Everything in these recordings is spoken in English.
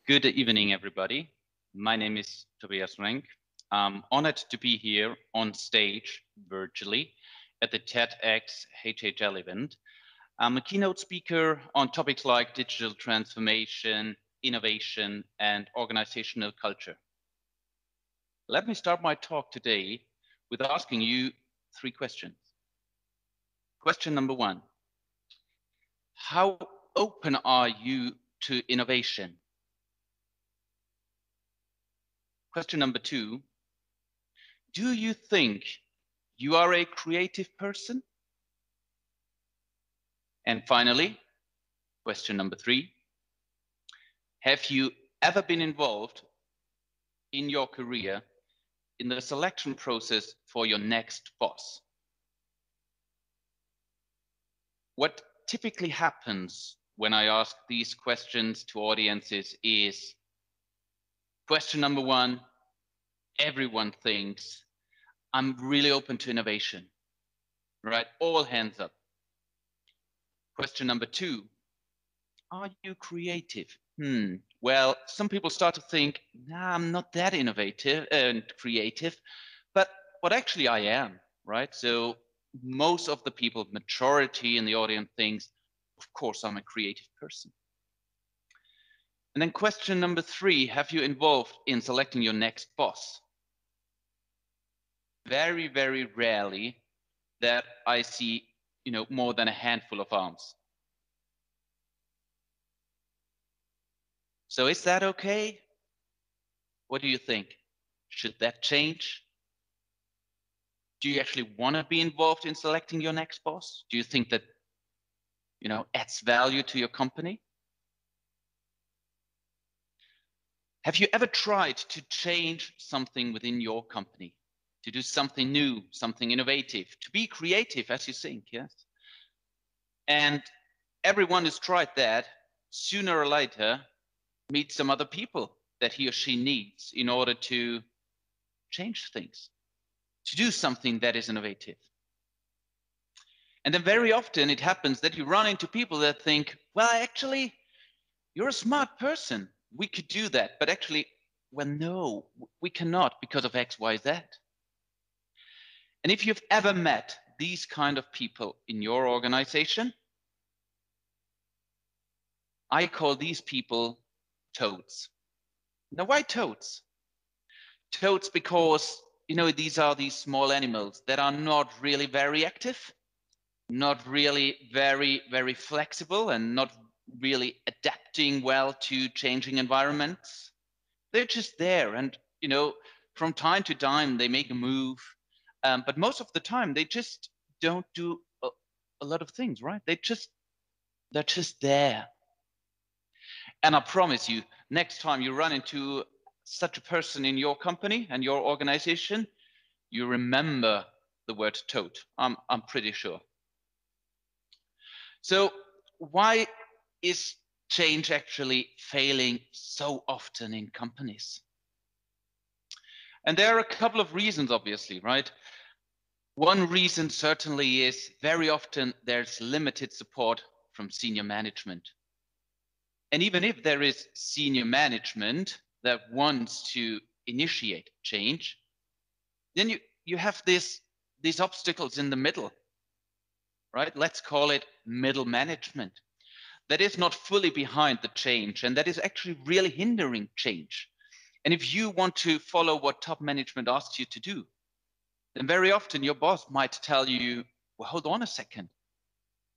Good evening, everybody. My name is Tobias Renk. I'm honored to be here on stage virtually at the TEDxHHL event. I'm a keynote speaker on topics like digital transformation, innovation, and organizational culture. Let me start my talk today with asking you 3 questions. Question number 1, how open are you to innovation? Question number 2, do you think you are a creative person? And finally, question number 3, have you ever been involved in your career in the selection process for your next boss? What typically happens when I ask these questions to audiences is question number 1, everyone thinks I'm really open to innovation, right? All hands up. Question number 2, are you creative? Well, some people start to think, nah, I'm not that innovative and creative, but actually I am, right? So most of the people, majority in the audience thinks, of course, I'm a creative person. And then question number 3, have you involved in selecting your next boss? Very, very rarely that I see, more than a handful of arms. So is that okay? What do you think? Should that change? Do you actually want to be involved in selecting your next boss? Do you think that, adds value to your company? Have you ever tried to change something within your company? To do something new, something innovative, to be creative as you think, yes? And everyone who's tried that, sooner or later, meets some other people that he or she needs in order to change things, to do something that is innovative. And then very often it happens that you run into people that think, well, actually, you're a smart person. We could do that. But actually, well, no, we cannot because of X, Y, Z. And if you've ever met these kind of people in your organization, I call these people toads. Now, why toads? Toads because, these are these small animals that are not really very active, not really very, very flexible, and not really adapting well to changing environments. They're just there. And, from time to time, they make a move. But most of the time, they just don't do a lot of things, right? They're just there. And I promise you, next time you run into such a person in your company and your organization, you remember the word toad. I'm pretty sure. So why is change actually failing so often in companies? And there are a couple of reasons, obviously, right? One reason certainly is very often there's limited support from senior management. And even if there is senior management that wants to initiate change, then you have these obstacles in the middle, right? Let's call it middle management. That is not fully behind the change, and that is actually really hindering change. And if you want to follow what top management asks you to do, then very often your boss might tell you, well, hold on a second.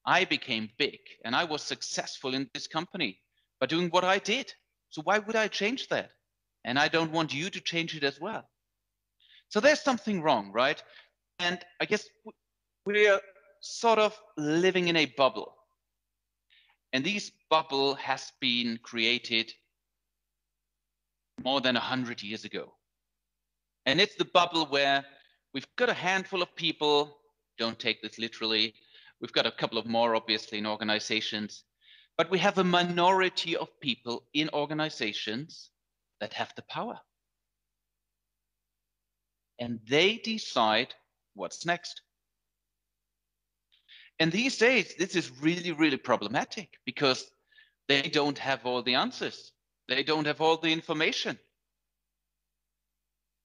I became big and I was successful in this company by doing what I did. So why would I change that? And I don't want you to change it as well. So there's something wrong, right? And I guess we're sort of living in a bubble. And this bubble has been created more than 100 years ago. And it's the bubble where we've got a handful of people, don't take this literally, we've got a couple of more obviously in organizations, but we have a minority of people in organizations that have the power. And they decide what's next. And these days, this is really, really problematic because they don't have all the answers. They don't have all the information.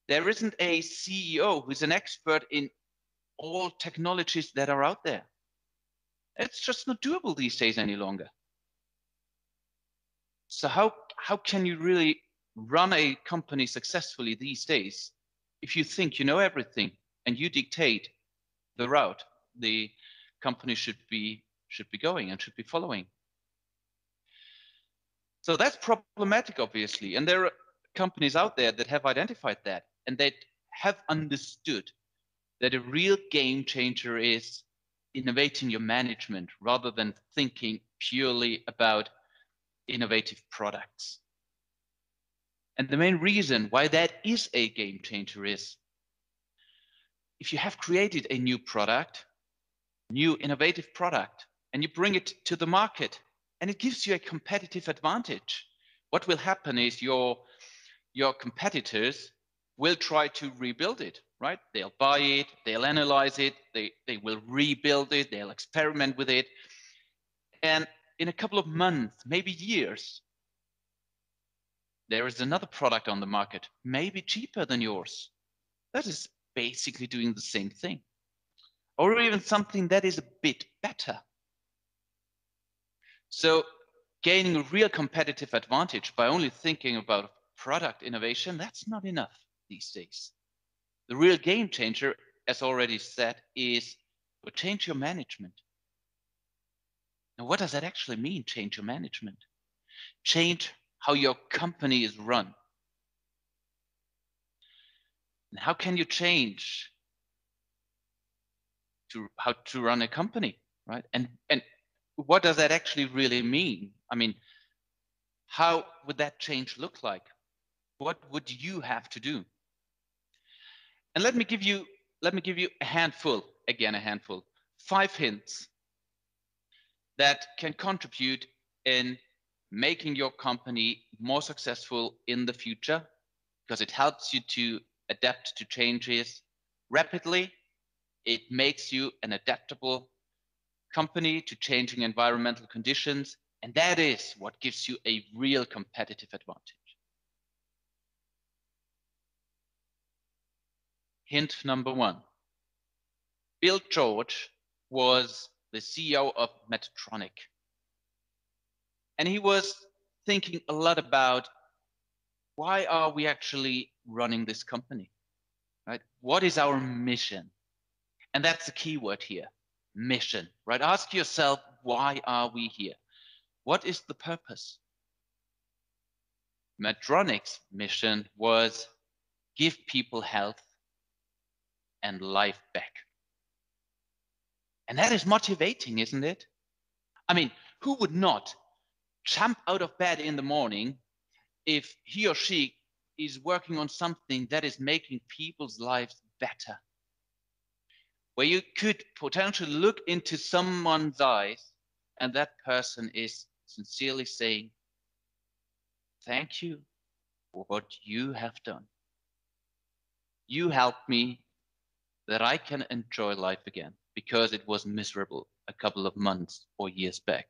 There isn't a CEO who's an expert in all technologies that are out there. It's just not doable these days any longer. So how can you really run a company successfully these days if you think you know everything and you dictate the route the company should be going and should be following? So that's problematic, obviously. And there are companies out there that have identified that and that have understood that a real game changer is innovating your management rather than thinking purely about innovative products. And the main reason why that is a game changer is if you have created a new product, new innovative product, and you bring it to the market and it gives you a competitive advantage, what will happen is your competitors will try to rebuild it, right? They'll buy it, they'll analyze it, they will rebuild it, they'll experiment with it. And in a couple of months, maybe years, there is another product on the market, maybe cheaper than yours, that is basically doing the same thing, or even something that is a bit better. So gaining a real competitive advantage by only thinking about product innovation, that's not enough these days. The real game changer, as already said, is to change your management. Now, what does that actually mean, change your management? Change how your company is run. And how can you change how to run a company, right? And what does that actually really mean? I mean, how would that change look like? What would you have to do? And let me give you a handful, 5 hints that can contribute in making your company more successful in the future, because it helps you to adapt to changes rapidly. It makes you an adaptable company to changing environmental conditions, and that is what gives you a real competitive advantage. Hint number 1. Bill George was the CEO of Medtronic. And he was thinking a lot about, why are we actually running this company, right? What is our mission? And that's the key word here, mission, right? Ask yourself, why are we here? What is the purpose? Medtronic's mission was give people health and life back. And that is motivating, isn't it? I mean, who would not jump out of bed in the morning if he or she is working on something that is making people's lives better? Where you could potentially look into someone's eyes and that person is sincerely saying, thank you for what you have done. You helped me that I can enjoy life again because it was miserable a couple of months or years back.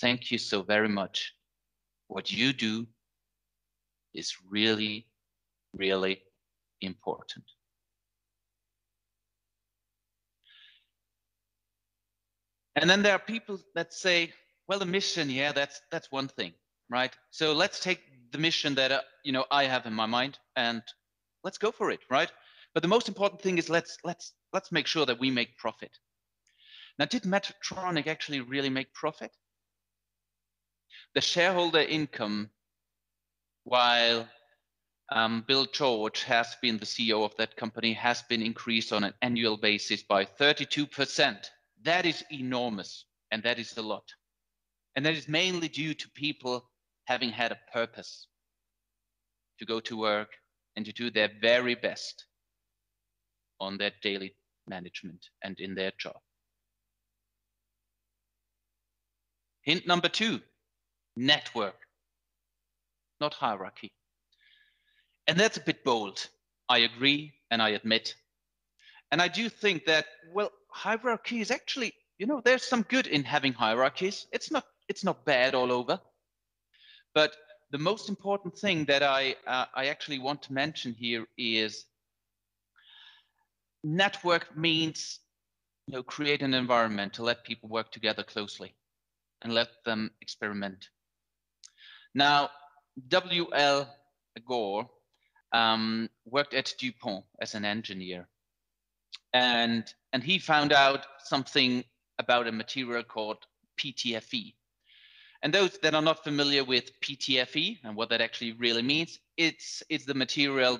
Thank you so very much. What you do is really, really important. And then there are people that say, well, the mission, yeah, that's one thing, right? So let's take the mission that I have in my mind and let's go for it, right? But the most important thing is let's make sure that we make profit. Now, did Medtronic actually really make profit? The shareholder income, while Bill George has been the CEO of that company, has been increased on an annual basis by 32%. That is enormous, and that is a lot. And that is mainly due to people having had a purpose to go to work and to do their very best on their daily management and in their job. Hint number 2, network, not hierarchy. And that's a bit bold. I agree and I admit. And I do think that, well, hierarchy is actually, there's some good in having hierarchies. It's not bad all over. But the most important thing that I actually want to mention here is network means, create an environment to let people work together closely and let them experiment. Now, W.L. Gore worked at DuPont as an engineer, and he found out something about a material called PTFE. And those that are not familiar with PTFE and what that actually really means, it's the material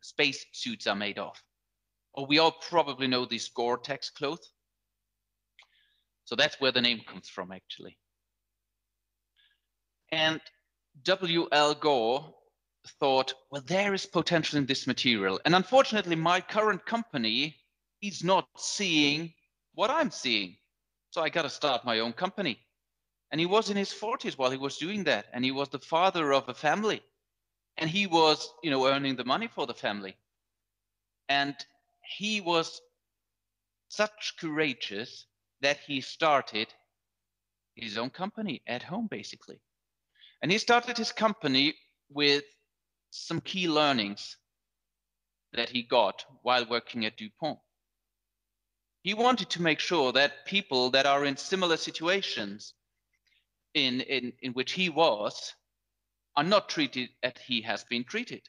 space suits are made of. Or we all probably know these Gore-Tex clothes. So that's where the name comes from, actually. And W.L. Gore thought, well, there is potential in this material. And unfortunately, my current company is not seeing what I'm seeing. So I got to start my own company. And he was in his 40s while he was doing that. And he was the father of a family. And he was, earning the money for the family. And he was such courageous that he started his own company at home, basically. And he started his company with some key learnings that he got while working at DuPont. He wanted to make sure that people that are in similar situations in which he was are not treated as he has been treated.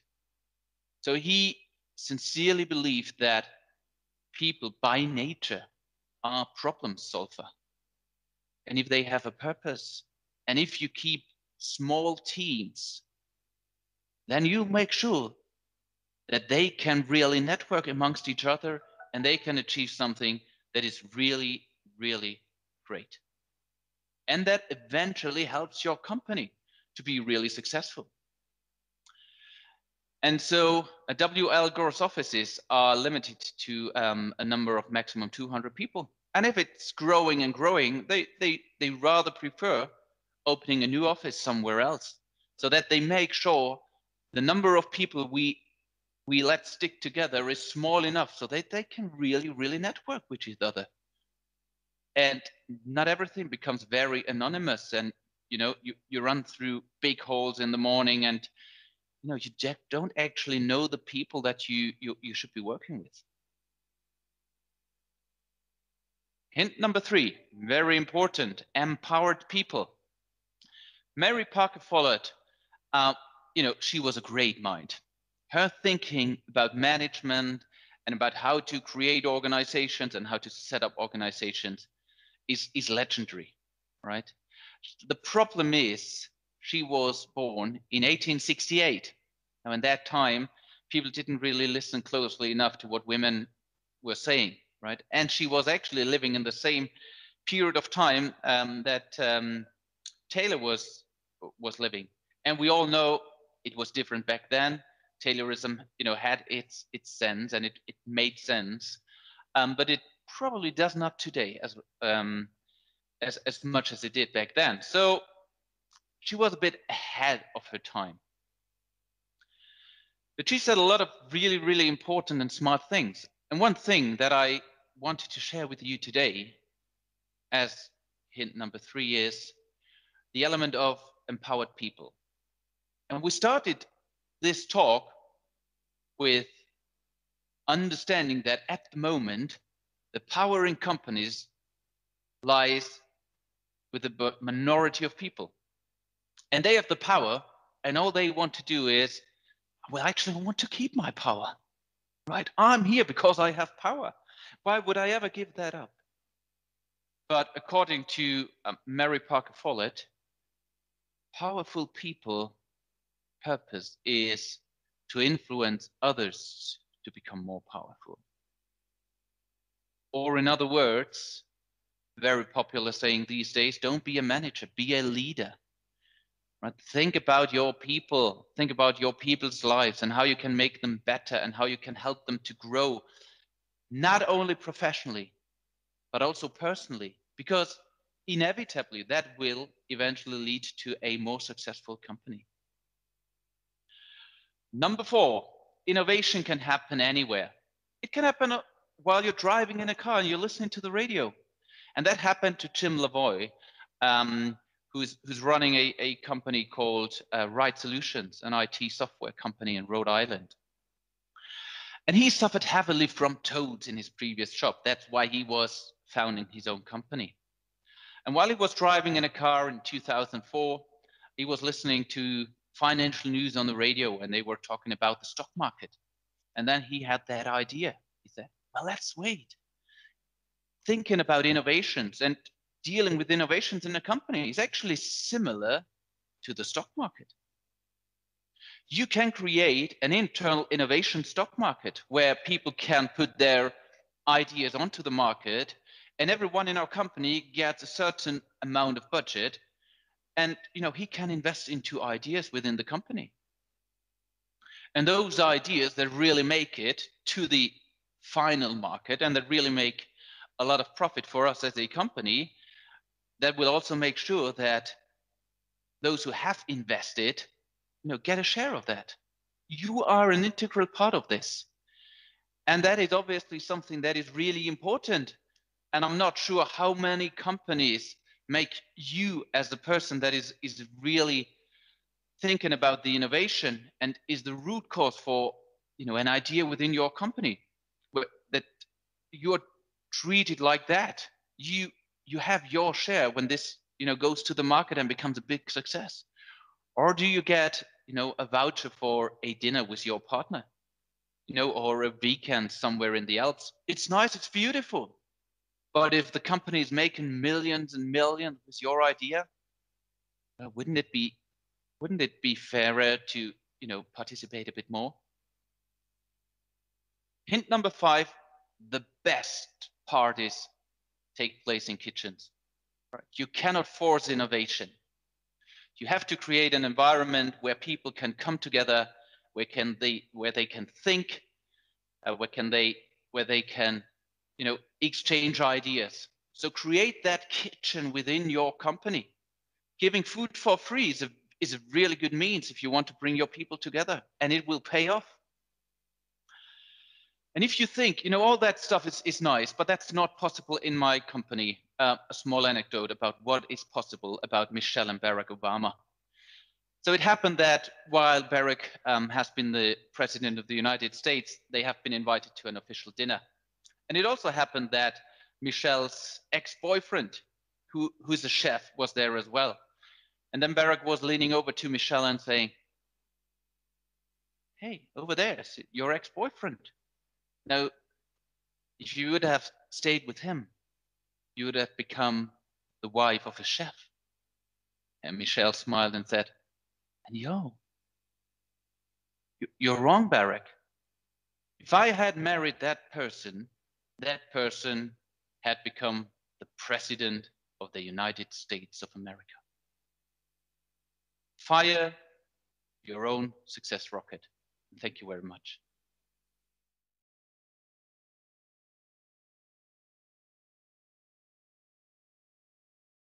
So he sincerely believed that people by nature are problem solver. And if they have a purpose, and if you keep small teams, then you make sure that they can really network amongst each other and they can achieve something that is really, really great. And that eventually helps your company to be really successful. And so W.L. Gore's offices are limited to a number of maximum 200 people. And if it's growing and growing, they rather prefer opening a new office somewhere else so that they make sure the number of people we let stick together is small enough so that they can really, really network with each other. And not everything becomes very anonymous. And, you run through big halls in the morning and, you don't actually know the people that you should be working with. Hint number 3, very important, empowered people. Mary Parker Follett, she was a great mind. Her thinking about management and about how to create organizations and how to set up organizations is legendary, right? The problem is she was born in 1868. Now, in that time, people didn't really listen closely enough to what women were saying, right? And she was actually living in the same period of time that Taylor was living. And we all know it was different back then. Taylorism, had its sense and it made sense, but it probably does not today as much as it did back then. So she was a bit ahead of her time. But she said a lot of really, really important and smart things. And one thing that I wanted to share with you today as hint number 3 is the element of empowered people. And we started this talk with understanding that at the moment, the power in companies lies with the minority of people. And they have the power, and all they want to do is, well, actually, I want to keep my power, right? I'm here because I have power. Why would I ever give that up? But according to Mary Parker Follett, powerful people purpose is to influence others to become more powerful. Or in other words, very popular saying these days, don't be a manager, be a leader. Right? Think about your people, think about your people's lives and how you can make them better and how you can help them to grow, not only professionally, but also personally, because inevitably that will eventually lead to a more successful company. Number 4, innovation can happen anywhere. It can happen while you're driving in a car and you're listening to the radio. And that happened to Jim Lavoie who's running a company called Right Solutions, an IT software company in Rhode Island. And he suffered heavily from toads in his previous job. That's why he was founding his own company. And while he was driving in a car in 2004, he was listening to financial news on the radio, and they were talking about the stock market. And then he had that idea. He said, well, let's wait. Thinking about innovations and dealing with innovations in a company is actually similar to the stock market. You can create an internal innovation stock market where people can put their ideas onto the market, and everyone in our company gets a certain amount of budget, and he can invest into ideas within the company. And those ideas that really make it to the final market and that really make a lot of profit for us as a company, that will also make sure that those who have invested get a share of that. You are an integral part of this. And that is obviously something that is really important. And I'm not sure how many companies make you as the person that is really thinking about the innovation and is the root cause for an idea within your company, that you're treated like that. You have your share when this goes to the market and becomes a big success. Or do you get a voucher for a dinner with your partner, or a weekend somewhere in the Alps? It's nice, it's beautiful. But if the company is making millions and millions with your idea, wouldn't it be fairer to participate a bit more? Hint number 5, the best parties take place in kitchens. Right? You cannot force innovation. You have to create an environment where people can come together, where they can think, where they can exchange ideas. So create that kitchen within your company. Giving food for free is a really good means if you want to bring your people together, and it will pay off. And if you think, all that stuff is nice, but that's not possible in my company. A small anecdote about what is possible about Michelle and Barack Obama. So it happened that while Barack has been the president of the United States, they have been invited to an official dinner. And it also happened that Michelle's ex-boyfriend, who's a chef, was there as well. And then Barack was leaning over to Michelle and saying, hey, over there, your ex-boyfriend. Now, if you would have stayed with him, you would have become the wife of a chef. And Michelle smiled and said, and you're wrong, Barack. If I had married that person had become the president of the United States of America. Fire your own success rocket. Thank you very much.